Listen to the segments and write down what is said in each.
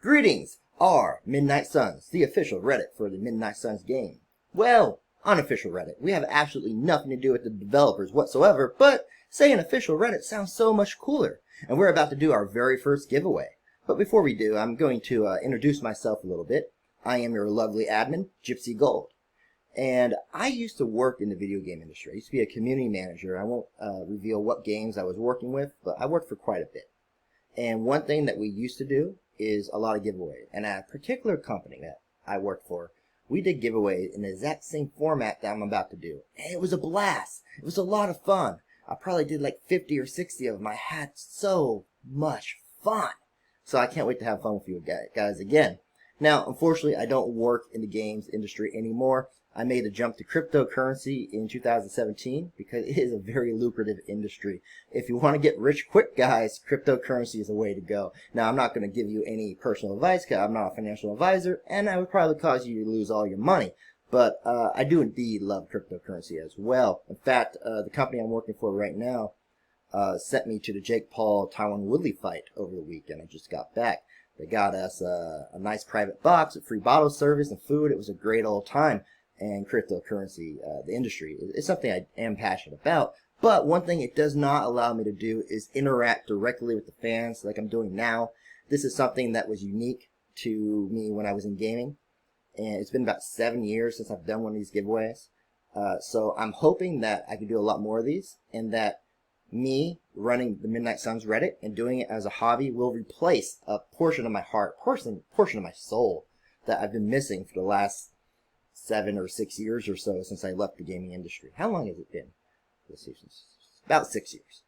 Greetings, are Midnight Suns, the official Reddit for the Midnight Suns game. Well, unofficial Reddit. We have absolutely nothing to do with the developers whatsoever, but saying official Reddit sounds so much cooler. And we're about to do our very first giveaway. But before we do, I'm going to introduce myself a little bit. I am your lovely admin, Gypsy Gold. And I used to work in the video game industry. I used to be a community manager. I won't reveal what games I was working with, but I worked for quite a bit. And one thing that we used to do is a lot of giveaways. And at a particular company that I worked for, we did giveaways in the exact same format that I'm about to do. And it was a blast. It was a lot of fun. I probably did like 50 or 60 of them. I had so much fun. So I can't wait to have fun with you guys again. Now, unfortunately, I don't work in the games industry anymore. I made a jump to cryptocurrency in 2017 because it is a very lucrative industry. If you want to get rich quick, guys, cryptocurrency is the way to go. Now, I'm not going to give you any personal advice because I'm not a financial advisor, and I would probably cause you to lose all your money. But I do indeed love cryptocurrency as well. In fact, the company I'm working for right now sent me to the Jake Paul Tyron Woodley fight over the weekend. I just got back. They got us a nice private box with free bottle service and food. It was a great old time. And cryptocurrency, the industry, is something I am passionate about. But one thing it does not allow me to do is interact directly with the fans like I'm doing now. This is something that was unique to me when I was in gaming. And it's been about 7 years since I've done one of these giveaways. So I'm hoping that I can do a lot more of these. And that me running the Midnight Suns Reddit and doing it as a hobby will replace a portion of my heart, portion of my soul that I've been missing for the last 7 or 6 years or so since I left the gaming industry. How long has it been? Let's see, about 6 years.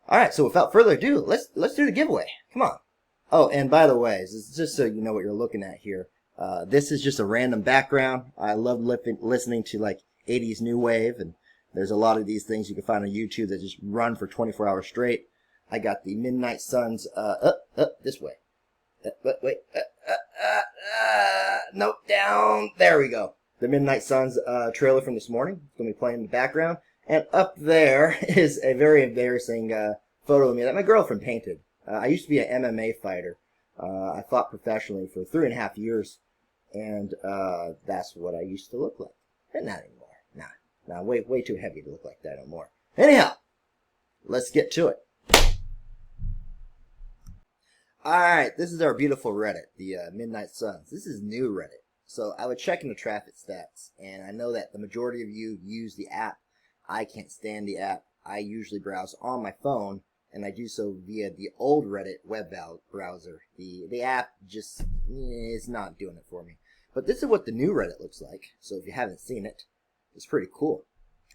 All right, so without further ado, let's do the giveaway. Come on. Oh, and by the way, just so you know what you're looking at here, this is just a random background. I love listening to like 80s new wave, and there's a lot of these things you can find on YouTube that just run for 24 hours straight. I got the Midnight Suns this way. Wait, nope, down. There we go. The Midnight Suns trailer from this morning. It's going to be playing in the background. And up there is a very embarrassing photo of me that my girlfriend painted. I used to be an MMA fighter. I fought professionally for 3.5 years. And that's what I used to look like. But not anymore. Nah, way too heavy to look like that anymore. Anyhow, let's get to it. Alright, this is our beautiful Reddit, the Midnight Suns. This is new Reddit. So I was checking the traffic stats, and I know that the majority of you use the app. I can't stand the app. I usually browse on my phone, and I do so via the old Reddit web browser. The app just is not doing it for me. But this is what the new Reddit looks like, so if you haven't seen it, it's pretty cool.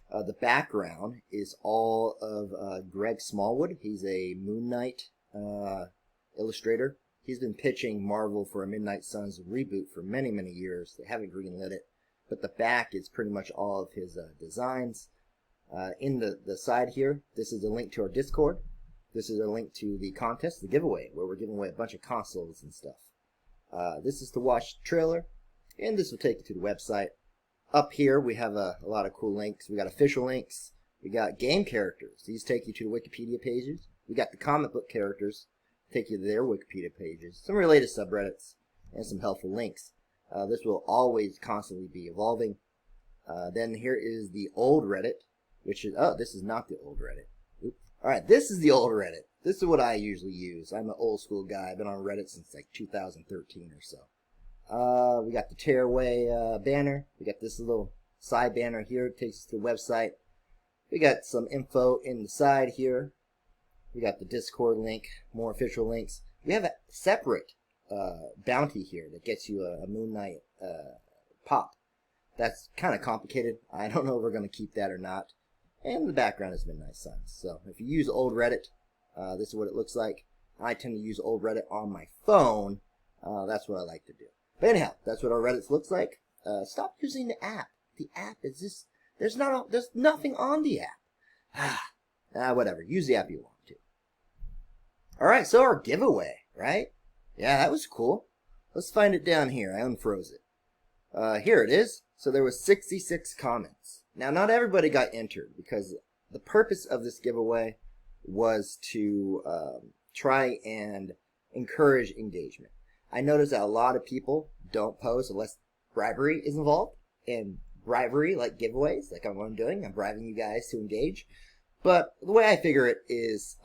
The background is all of Greg Smallwood. He's a Moon Knight illustrator. He's been pitching Marvel for a Midnight Suns reboot for many, many years. They haven't greenlit it. But the back is pretty much all of his designs. In the side here, this is a link to our Discord. This is a link to the contest, the giveaway, where we're giving away a bunch of consoles and stuff. This is to watch the trailer. And this will take you to the website. Up here, we have a lot of cool links. We got official links. We got game characters. These take you to the Wikipedia pages. We got the comic book characters. Take you to their Wikipedia pages, some related subreddits, and some helpful links. This will always constantly be evolving. Then here is the old Reddit, which is, this is not the old Reddit. Oops. All right, this is the old Reddit. This is what I usually use. I'm an old school guy. I've been on Reddit since like 2013 or so. We got the Tearaway banner. We got this little side banner here. It takes us to the website. We got some info in the side here. We got the Discord link, more official links. We have a separate bounty here that gets you a Moon Knight pop. That's kind of complicated. I don't know if we're going to keep that or not. And the background is Midnight Suns. So if you use old Reddit, this is what it looks like. I tend to use old Reddit on my phone. That's what I like to do. But anyhow, that's what our Reddit looks like. Stop using the app. The app is just, there's nothing on the app. Whatever. Use the app you want to. Alright, so our giveaway, right? Yeah, that was cool. Let's find it down here. I unfroze it. Here it is. So there was 66 comments. Now, not everybody got entered because the purpose of this giveaway was to try and encourage engagement. I noticed that a lot of people don't post unless bribery is involved. And bribery, like giveaways, like what I'm doing, I'm bribing you guys to engage. But the way I figure it is,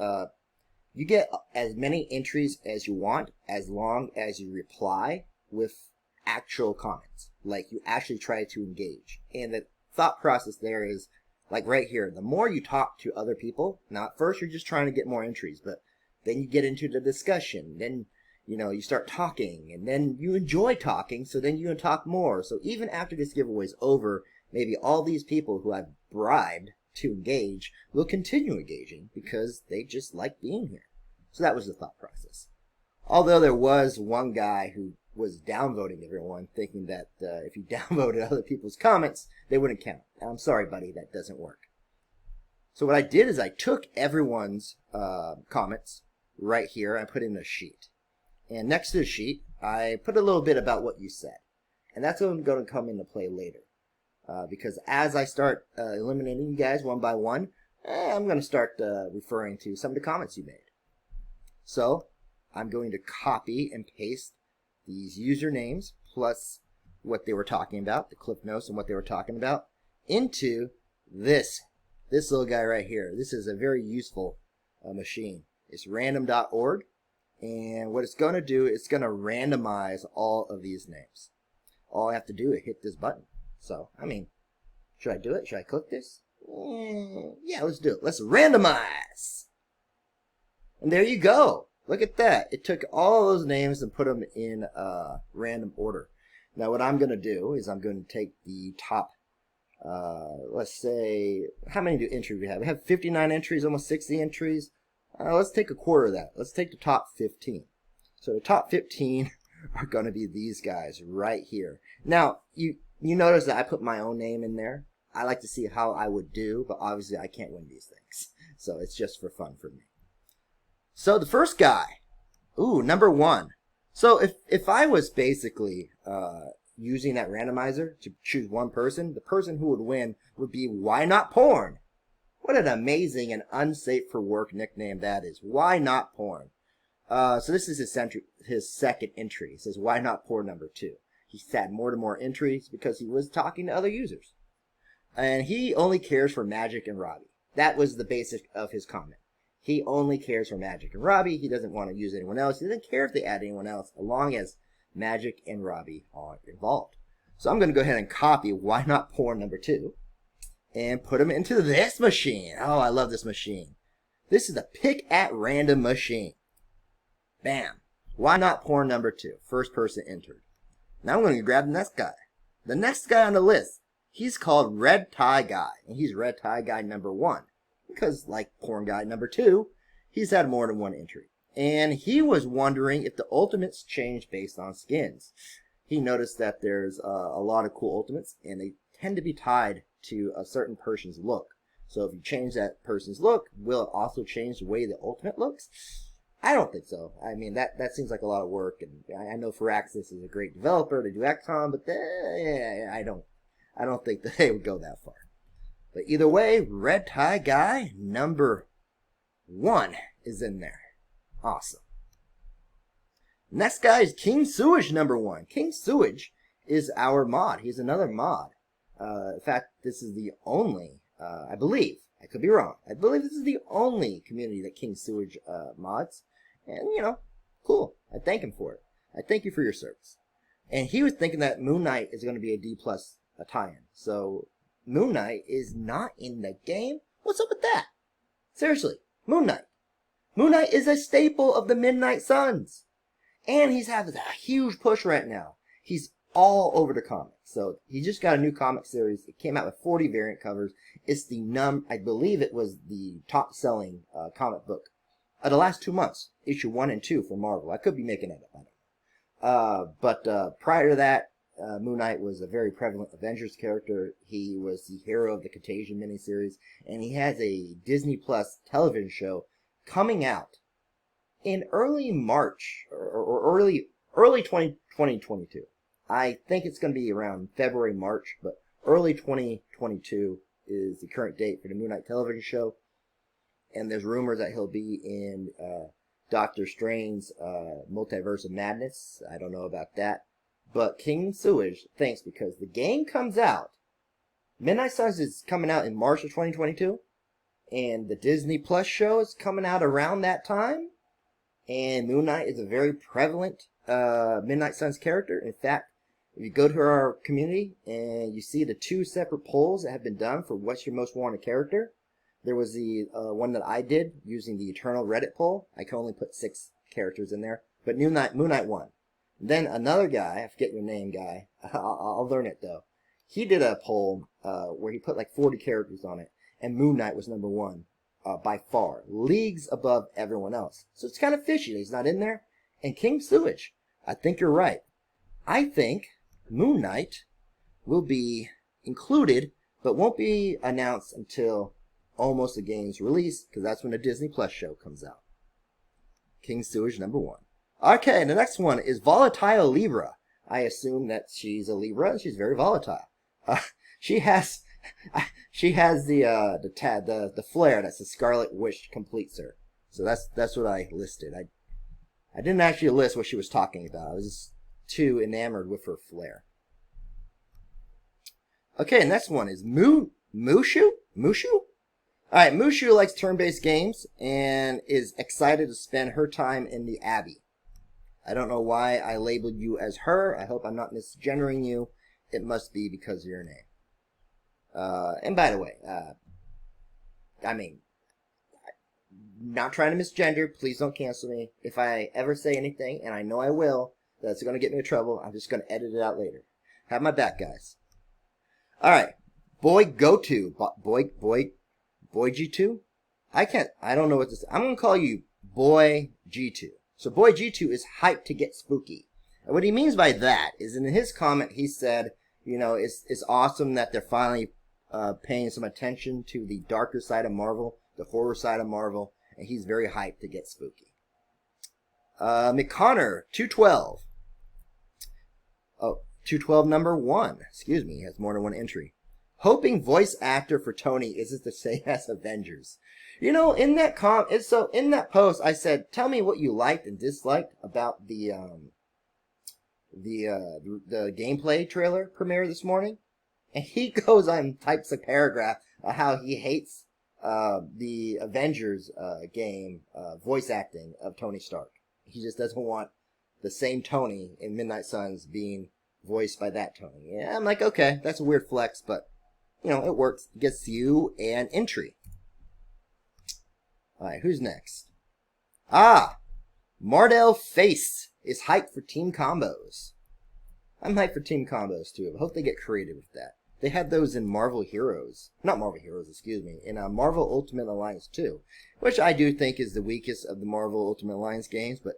you get as many entries as you want as long as you reply with actual comments. Like you actually try to engage. And the thought process there is, like right here, the more you talk to other people, now at first you're just trying to get more entries, but then you get into the discussion, then you start talking, and then you enjoy talking, so then you talk more. So even after this giveaway is over, maybe all these people who I've bribed to engage will continue engaging because they just like being here. So that was the thought process. Although there was one guy who was downvoting everyone, thinking that if you downvoted other people's comments, they wouldn't count. I'm sorry, buddy, that doesn't work. So what I did is I took everyone's comments right here and I put in a sheet. And next to the sheet, I put a little bit about what you said. And that's going to come into play later. Because as I start eliminating you guys one by one, I'm going to start referring to some of the comments you made. So I'm going to copy and paste these usernames plus what they were talking about, the clip notes and what they were talking about, into this little guy right here. This is a very useful machine. It's random.org. And what it's going to do, it's going to randomize all of these names. All I have to do is hit this button. So, I mean, should I do it? Should I click this? Yeah, let's do it. Let's randomize. And there you go. Look at that. It took all those names and put them in random order. Now, what I'm going to do is I'm going to take the top, let's say, how many entries we have? We have 59 entries, almost 60 entries. Let's take a quarter of that. Let's take the top 15. So the top 15 are going to be these guys right here. Now, you notice that I put my own name in there. I like to see how I would do, but obviously I can't win these things. So it's just for fun for me. So the first guy, number 1. So if I was basically using that randomizer to choose one person, the person who would win would be Why Not Porn. What an amazing and unsafe for work nickname that is. Why Not Porn? So this is his second entry. It says Why Not Porn number 2. He's had more and more entries because he was talking to other users. And he only cares for Magic and Robbie. That was the basic of his comment. He only cares for Magic and Robbie. He doesn't want to use anyone else. He doesn't care if they add anyone else, as long as Magic and Robbie are involved. So I'm going to go ahead and copy Why Not Porn number 2 and put him into this machine. Oh, I love this machine. This is the pick at random machine. Bam. Why Not Porn number 2. First person entered. Now I'm going to grab the next guy. The next guy on the list, he's called Red Tie Guy. And he's Red Tie Guy number 1. Because, like Porn Guy number 2, he's had more than one entry. And he was wondering if the ultimates change based on skins. He noticed that there's a lot of cool ultimates, and they tend to be tied to a certain person's look. So if you change that person's look, will it also change the way the ultimate looks? I don't think so. I mean, that seems like a lot of work, and I know Firaxis is a great developer to do XCOM, but I don't think that they would go that far. But either way, Red Tie Guy number 1 is in there. Awesome. Next guy is King Sewage number 1. King Sewage is our mod. He's another mod. In fact, this is the only, I believe, I could be wrong, I believe this is the only community that King Sewage mods. And, cool. I thank him for it. I thank you for your service. And he was thinking that Moon Knight is going to be a D+ tie-in. So, Moon Knight is not in the game? What's up with that? Seriously, Moon Knight. Moon Knight is a staple of the Midnight Suns. And he's having a huge push right now. He's all over the comics. So he just got a new comic series. It came out with 40 variant covers. It's the I believe it was the top selling comic book of the last 2 months. Issue 1 and 2 for Marvel. I could be making it up. I don't know. But prior to that, Moon Knight was a very prevalent Avengers character. He was the hero of the Contagion miniseries. And he has a Disney Plus television show coming out in early March or early 2022. I think it's going to be around February, March, but early 2022 is the current date for the Moon Knight television show. And there's rumors that he'll be in Doctor Strange's Multiverse of Madness. I don't know about that. But King Sewage thinks because the game comes out, Midnight Suns is coming out in March of 2022, and the Disney Plus show is coming out around that time, and Moon Knight is a very prevalent Midnight Suns character. In fact, if you go to our community and you see the 2 separate polls that have been done for what's your most wanted character, there was the one that I did using the Eternal Reddit poll. I can only put 6 characters in there, but Moon Knight won. Then another guy, I forget your name, guy. I'll learn it though. He did a poll where he put like 40 characters on it, and Moon Knight was number 1 by far, leagues above everyone else. So it's kind of fishy that he's not in there. And King Sewage, I think you're right. I think Moon Knight will be included, but won't be announced until almost the game's release, because that's when the Disney Plus show comes out. King Sewage number 1. Okay, the next one is Volatile Libra. I assume that she's a Libra and she's very volatile. She has the flare that's the Scarlet Witch completes her. So that's what I listed. I didn't actually list what she was talking about. I was just too enamored with her flare. Okay, next one is Mushu? Alright, Mushu likes turn-based games and is excited to spend her time in the Abbey. I don't know why I labeled you as her. I hope I'm not misgendering you. It must be because of your name. And by the way, not trying to misgender. Please don't cancel me. If I ever say anything, and I know I will, that's going to get me in trouble, I'm just going to edit it out later. Have my back, guys. Alright. Boy G2? I don't know what this is. I'm going to call you Boy G2. So Boy G2 is hyped to get spooky. And what he means by that is in his comment, he said, it's awesome that they're finally paying some attention to the darker side of Marvel, the horror side of Marvel, and he's very hyped to get spooky. McConnor, 212. Oh, 212 number 1. Excuse me, he has more than 1 entry. Hoping voice actor for Tony isn't the same as Avengers. In that in that post, I said, tell me what you liked and disliked about the gameplay trailer premiere this morning. And he goes on types a paragraph of how he hates the Avengers game voice acting of Tony Stark. He just doesn't want the same Tony in Midnight Suns being voiced by that Tony. Yeah, I'm like, okay, that's a weird flex, but it works. It gets you an entry. Alright, who's next? Mardell Face is hyped for team combos. I'm hyped for team combos too. I hope they get creative with that. They had those in Marvel Heroes. Not Marvel Heroes, excuse me. In Marvel Ultimate Alliance 2. Which I do think is the weakest of the Marvel Ultimate Alliance games. But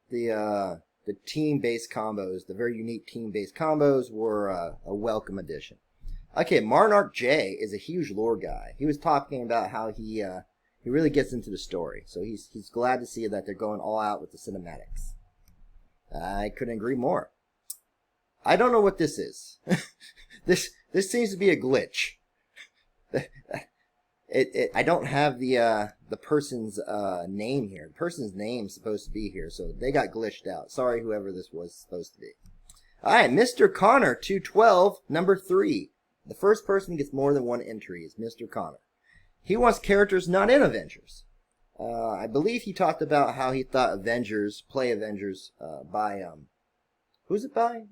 the team-based combos, the very unique team-based combos, were a welcome addition. Okay, Marnarch J is a huge lore guy. He was talking about how he really gets into the story. So he's glad to see that they're going all out with the cinematics. I couldn't agree more. I don't know what this is. This seems to be a glitch. I don't have the person's name here. The person's name's supposed to be here, so they got glitched out. Sorry, whoever this was supposed to be. All right, Mr. Connor 212 number 3. The first person who gets more than 1 entry is Mr. Connor. He wants characters not in Avengers. I believe he talked about how he thought Avengers by who's it by?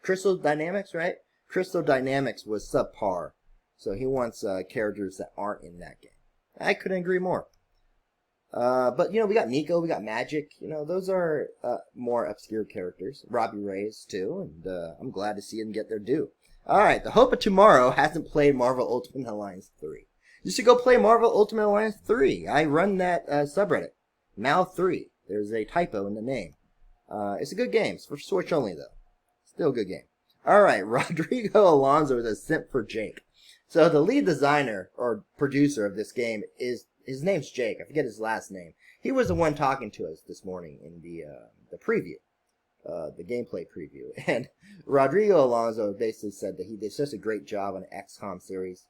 Crystal Dynamics, right? Crystal Dynamics was subpar, so he wants characters that aren't in that game. I couldn't agree more. But we got Nico, we got Magic. Those are more obscure characters. Robbie Reyes too, and I'm glad to see them get their due. All right, the Hope of Tomorrow hasn't played Marvel Ultimate Alliance 3. You should go play Marvel Ultimate Alliance 3. I run that subreddit. Mal3. There's a typo in the name. It's a good game. It's for Switch only, though. Still a good game. Alright, Rodrigo Alonso is a simp for Jake. So the lead designer, or producer of this game, his name's Jake. I forget his last name. He was the one talking to us this morning in the preview. The gameplay preview. And Rodrigo Alonso basically said that he did such a great job on the XCOM series.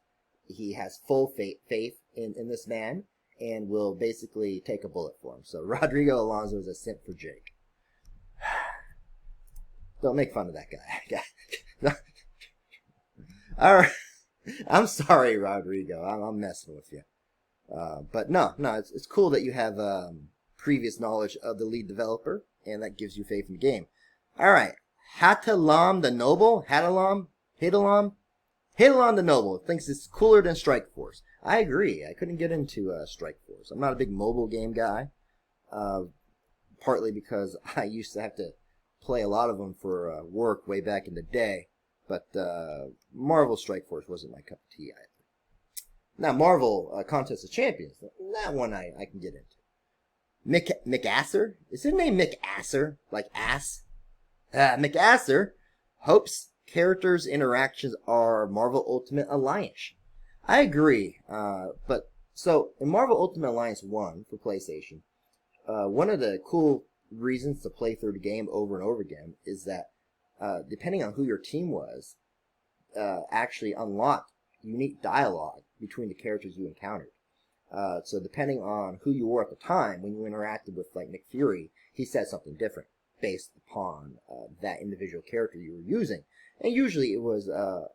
He has full faith in this man. and will basically take a bullet for him. So Rodrigo Alonso is a simp for Jake. Don't make fun of that guy. All right. I'm sorry, Rodrigo. I'm messing with you. But no, it's cool that you have previous knowledge of the lead developer, and that gives you faith in the game. All right. Hatalam the Noble? Hatalam the Noble thinks it's cooler than Strike Force. I agree. I couldn't get into Strike Force. I'm not a big mobile game guy, partly because I used to have to play a lot of them for work way back in the day. But Marvel Strike Force wasn't my cup of tea either. Now, Marvel Contest of Champions, that one I can get into. McAsser? Is his name McAsser? Like ass? McAsser hopes characters' interactions are Marvel Ultimate Alliance. I agree. But so in Marvel Ultimate Alliance 1 for PlayStation, one of the cool reasons to play through the game over and over again is that depending on who your team was, actually unlocked unique dialogue between the characters you encountered. So depending on who you were at the time, when you interacted with like Nick Fury, he said something different based upon that individual character you were using. And usually it was a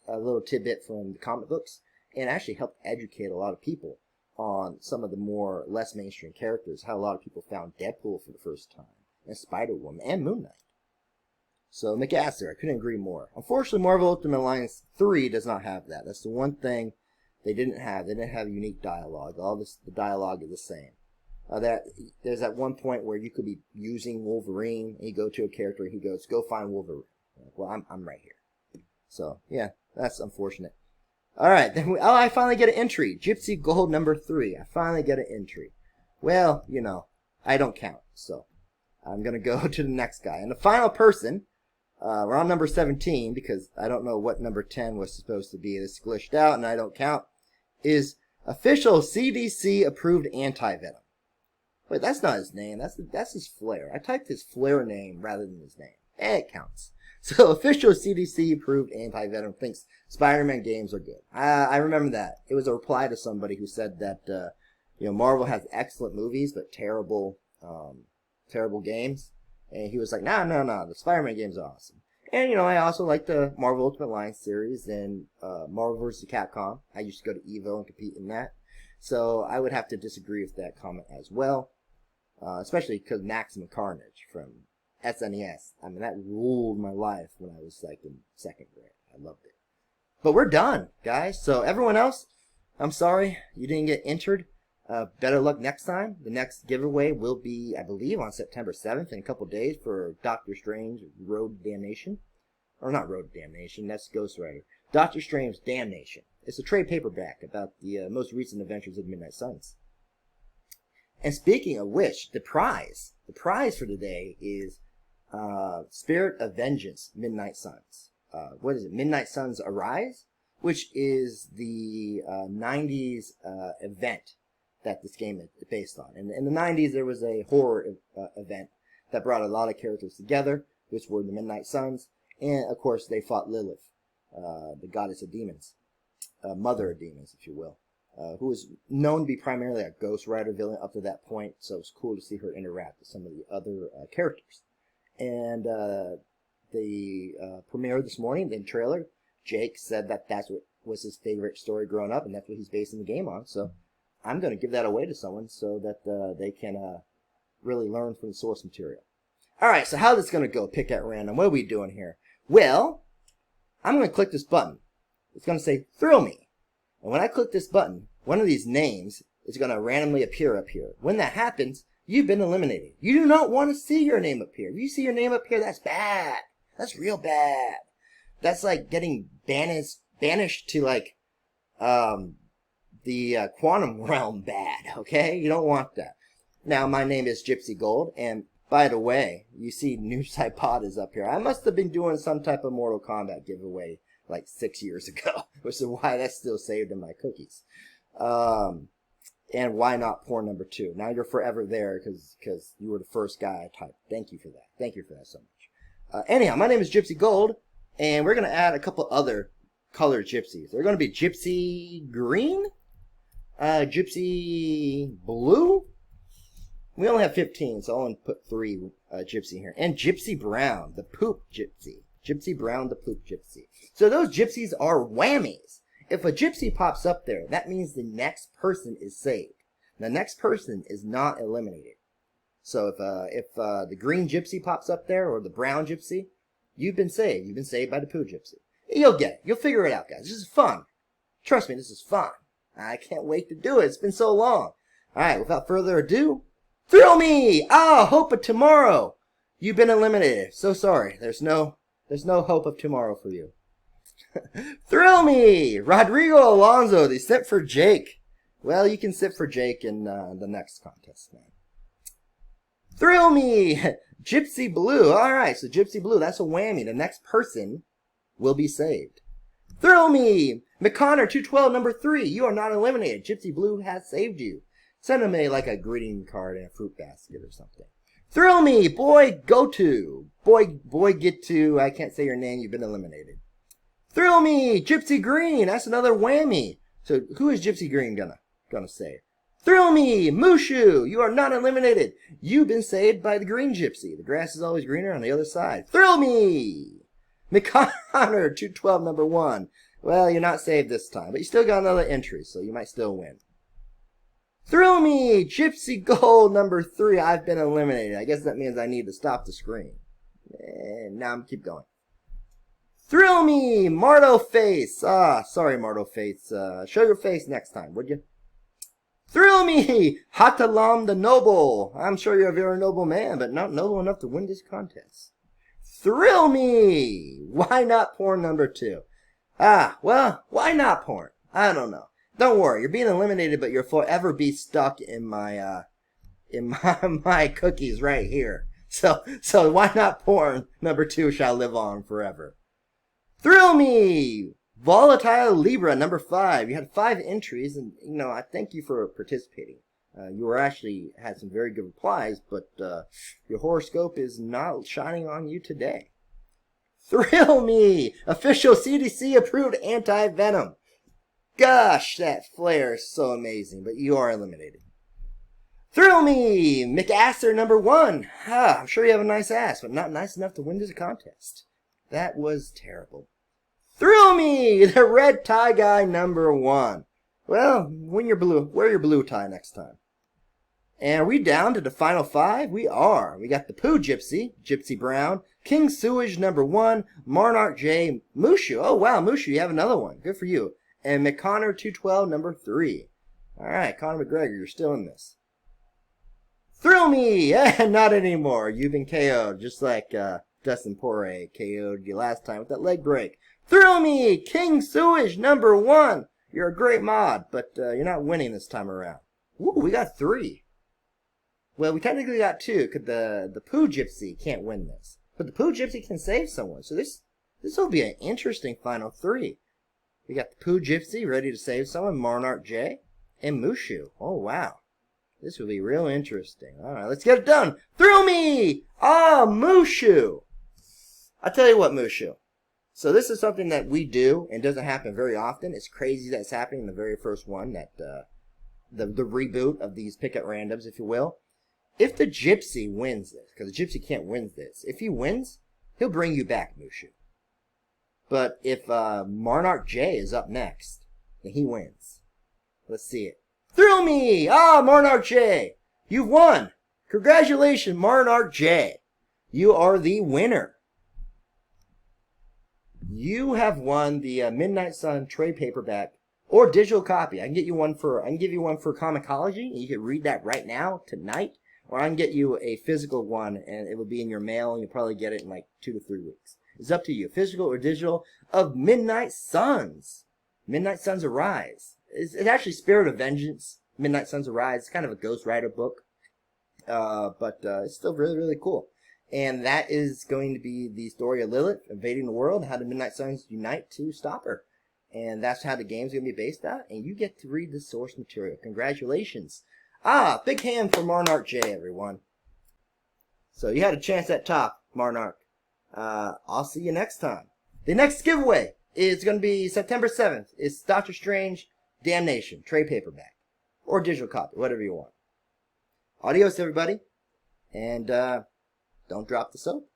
little tidbit from the comic books, and actually helped educate a lot of people on some of the more less mainstream characters, how a lot of people found Deadpool for the first time, and Spider-Woman, and Moon Knight. So, McAsser, I couldn't agree more. Unfortunately, Marvel Ultimate Alliance 3 does not have that. That's the one thing they didn't have. They didn't have unique dialogue. The dialogue is the same. There's at one point where you could be using Wolverine, and you go to a character, and he goes, "Go find Wolverine." Like, well, I'm right here. So, yeah, that's unfortunate. All right, then I finally get an entry. Gypsy Gold number 3. I finally get an entry. Well, you know, I don't count, so I'm going to go to the next guy. And the final person, we're on number 17, because I don't know what number 10 was supposed to be. This glitched out, and I don't count, is official CDC-approved anti-venom. Wait, that's not his name. That's his flair. I typed his flair name rather than his name. It counts. So, official CDC-approved anti-venom thinks Spider-Man games are good. I remember that. It was a reply to somebody who said that, Marvel has excellent movies, but terrible games. And he was like, no, the Spider-Man games are awesome. And, I also like the Marvel Ultimate Alliance series and Marvel vs. Capcom. I used to go to EVO and compete in that. So, I would have to disagree with that comment as well. Especially because Maximum Carnage from SNES. I mean, that ruled my life when I was like in second grade. I loved it. But we're done, guys. So everyone else, I'm sorry you didn't get entered. Better luck next time. The next giveaway will be, I believe, on September 7th in a couple days for Doctor Strange Road to Damnation. Or not Road to Damnation, that's Ghost Rider. Doctor Strange Damnation. It's a trade paperback about the most recent adventures of Midnight Suns. And speaking of which, the prize for today is Spirit of Vengeance, Midnight Suns. What is it? Midnight Suns Arise? Which is the 90s event that this game is based on. And in the 90s, there was a horror event that brought a lot of characters together, which were the Midnight Suns. And, of course, they fought Lilith, the goddess of demons. Mother of demons, if you will. Who was known to be primarily a Ghost Rider villain up to that point. So it was cool to see her interact with some of the other characters. And the premiere this morning, the trailer, Jake said that that's what was his favorite story growing up, and that's what he's basing the game on. So I'm going to give that away to someone so that they can really learn from the source material. All right, so how's this going to go? Pick at random. What are we doing here? Well, I'm going to click this button. It's going to say, Thrill Me. And when I click this button, one of these names is going to randomly appear up here. When that happens, you've been eliminated. You do not want to see your name up here. If you see your name up here, that's bad. That's real bad. That's like getting banished to like the quantum realm bad, okay? You don't want that. Now, my name is Gypsy Gold, and by the way, you see Noob is up here. I must have been doing some type of Mortal Kombat giveaway like 6 years ago, which is why that's still saved in my cookies. And why not porn number 2? Now you're forever there because you were the first guy I typed. Thank you for that. Thank you for that so much. Anyhow, my name is Gypsy Gold, and we're going to add a couple other colored gypsies. They're going to be Gypsy Green, Gypsy Blue? We only have 15, so I'll only put 3 Gypsy here. And Gypsy Brown, the Poop Gypsy. Gypsy Brown, the Poop Gypsy. So those gypsies are whammies. If a gypsy pops up there, that means the next person is saved. The next person is not eliminated. So if the green gypsy pops up there, or the brown gypsy, you've been saved. You've been saved by the Poo Gypsy. You'll get it. You'll figure it out, guys. This is fun. Trust me, this is fun. I can't wait to do it. It's been so long. Alright, without further ado, thrill me! Hope of tomorrow! You've been eliminated. So sorry. There's no hope of tomorrow for you. Thrill me! Rodrigo Alonso, they sent for Jake. Well, you can sit for Jake in the next contest, man. Thrill me! Gypsy Blue. Alright, so Gypsy Blue, that's a whammy. The next person will be saved. Thrill me! McConnor 212 number 3. You are not eliminated. Gypsy Blue has saved you. Send him like a greeting card and a fruit basket or something. Thrill me! Boy go to. Boy get to. I can't say your name. You've been eliminated. Thrill me! Gypsy Green. That's another whammy. So who is Gypsy Green gonna save? Thrill me! Mushu! You are not eliminated. You've been saved by the green gypsy. The grass is always greener on the other side. Thrill me! McConnor 212 number 1. Well, you're not saved this time, but you still got another entry, so you might still win. Thrill me! Gypsy Gold number 3. I've been eliminated. I guess that means I need to stop the screen. And now I'm keep going. Thrill me! Mardo Face. Sorry, Mardo Face. Show your face next time, would you? Thrill me! Hatalam the Noble. I'm sure you're a very noble man, but not noble enough to win this contest. Thrill me! Why not porn number 2? Well, why not porn? I don't know. Don't worry, you're being eliminated, but you'll forever be stuck in my my cookies right here. So why not porn number 2 shall live on forever. Thrill me! Volatile Libra number 5. You had 5 entries, and I thank you for participating. You had some very good replies, but your horoscope is not shining on you today. Thrill me! Official CDC approved anti-venom. Gosh, that flare is so amazing, but you are eliminated. Thrill me! McAsser number 1. I'm sure you have a nice ass, but not nice enough to win this contest. That was terrible. Thrill me! The red tie guy number 1. Well, wear your blue tie next time. And are we down to the final 5? We are. We got the Poo Gypsy, Gypsy Brown, King Sewage number 1, Marnarch J, Mushu. Oh wow, Mushu, you have another one. Good for you. And McConnor 212 number 3. Alright, Conor McGregor, you're still in this. Thrill me! Not anymore. You've been KO'd, just like Dustin Poirier KO'd you last time with that leg break. Thrill me! King Sewage number 1. You're a great mod, but you're not winning this time around. Ooh, we got 3. Well, we technically got 2, because the Poo Gypsy can't win this. But the Poo Gypsy can save someone, so this will be an interesting final 3. We got the Poo Gypsy ready to save someone, Marnarch J, and Mushu. Oh, wow. This will be real interesting. Alright, let's get it done. Thrill me! Mushu! I'll tell you what, Mushu. So this is something that we do, and doesn't happen very often. It's crazy that it's happening in the very first one, that the reboot of these pick at randoms, if you will. If the Gypsy wins this, because the Gypsy can't win this, if he wins, he'll bring you back, Mushu. But if Marnarch J is up next, then he wins. Let's see it. Thrill me! Marnarch J! You've won! Congratulations, Marnarch J! You are the winner. You have won the Midnight Sun trade paperback or digital copy. I can give you one for Comicology, and you can read that right now, tonight. Or I can get you a physical one, and it will be in your mail, and you'll probably get it in like 2 to 3 weeks. It's up to you, physical or digital, of Midnight Suns. Midnight Suns Arise. It's actually Spirit of Vengeance. Midnight Suns Arise. It's kind of a Ghost Rider book. But it's still really, really cool. And that is going to be the story of Lilith invading the world, how the Midnight Suns unite to stop her. And that's how the game's going to be based on, and you get to read the source material. Congratulations. Big hand for Marnarch J, everyone. So you had a chance at top, Marnarch. I'll see you next time. The next giveaway is going to be September 7th. It's Doctor Strange Damnation, trade paperback. or digital copy, whatever you want. Adios, everybody, and don't drop the soap.